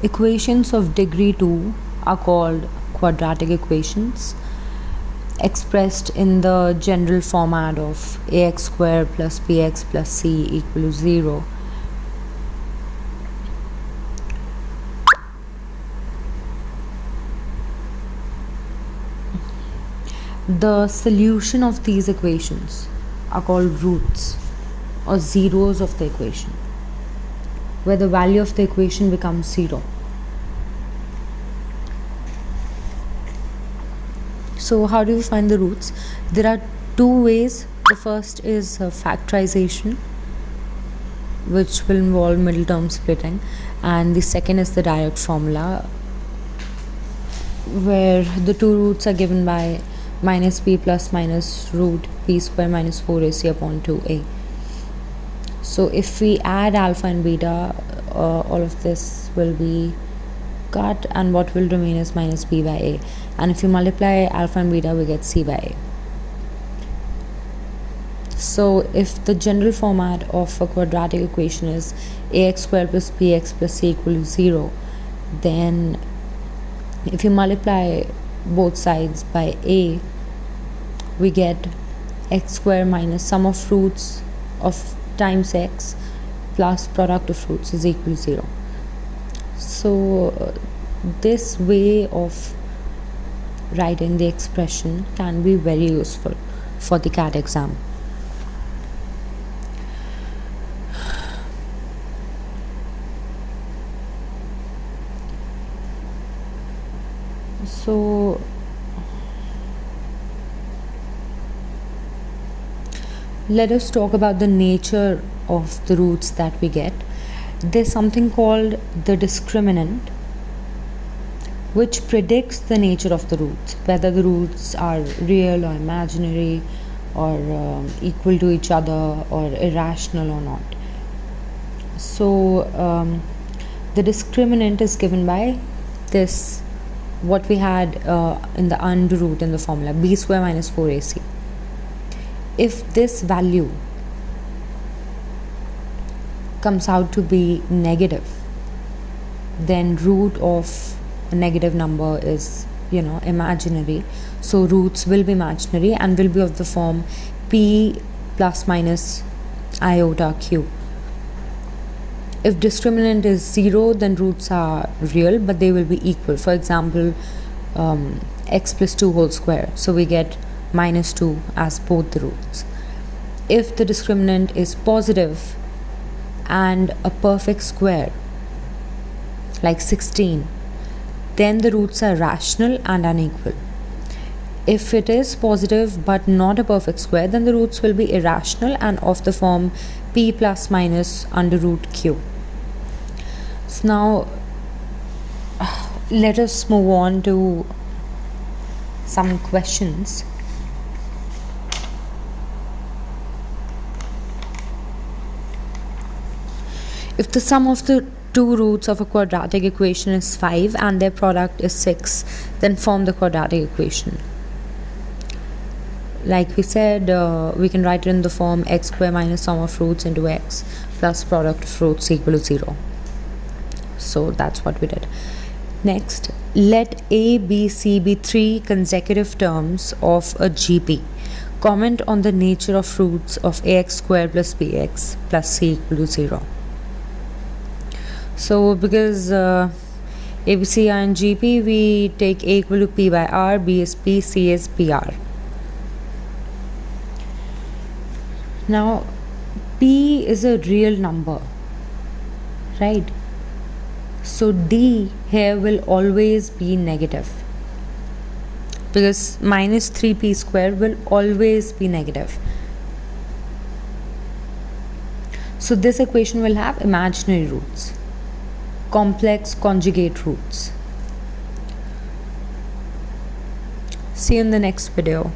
Equations of degree 2 are called quadratic equations, expressed in the general format of ax squared plus bx plus c equal to 0. The solution of these equations are called roots or zeros of the equation, where the value of the equation becomes 0. So how do we find the roots? There are two ways. The first is factorization, which will involve middle term splitting, and the second is the direct formula, where the two roots are given by minus p plus minus root p square minus 4ac upon 2a. So if we add alpha and beta, all of this will be cut, and what will remain is minus b by a, and if you multiply alpha and beta we get c by a. So if the general format of a quadratic equation is ax squared plus bx plus c equal to 0, then if you multiply both sides by a, we get x squared minus sum of roots of times x plus product of roots is equal to 0. So this way of writing the expression can be very useful for the CAT exam. So let us talk about the nature of the roots that we get. There's something called the discriminant, which predicts the nature of the roots, whether the roots are real or imaginary, or equal to each other, or irrational or not. So the discriminant is given by this, what we had in the under root in the formula, b square minus 4ac. If this value comes out to be negative, then root of a negative number is, imaginary. So roots will be imaginary and will be of the form p plus minus iota q. If discriminant is 0, then roots are real, but they will be equal. For example, x plus 2 whole square. So we get minus 2 as both the roots. If the discriminant is positive and a perfect square, like 16, then the roots are rational and unequal. If it is positive but not a perfect square, then the roots will be irrational and of the form p plus minus under root q. So now let us move on to some questions. If the sum of the two roots of a quadratic equation is 5 and their product is 6, then form the quadratic equation. Like we said, we can write it in the form x square minus sum of roots into x plus product of roots equal to 0. So that's what we did. Next, let a, b, c be 3 consecutive terms of a GP. Comment on the nature of roots of ax squared plus bx plus c equal to 0. So because a, b, c are in GP, we take a equal to p by r, b is p, c is pr. Now p is a real number, right? So d here will always be negative, because minus 3p squared will always be negative. So this equation will have imaginary roots, complex conjugate roots. See you in the next video.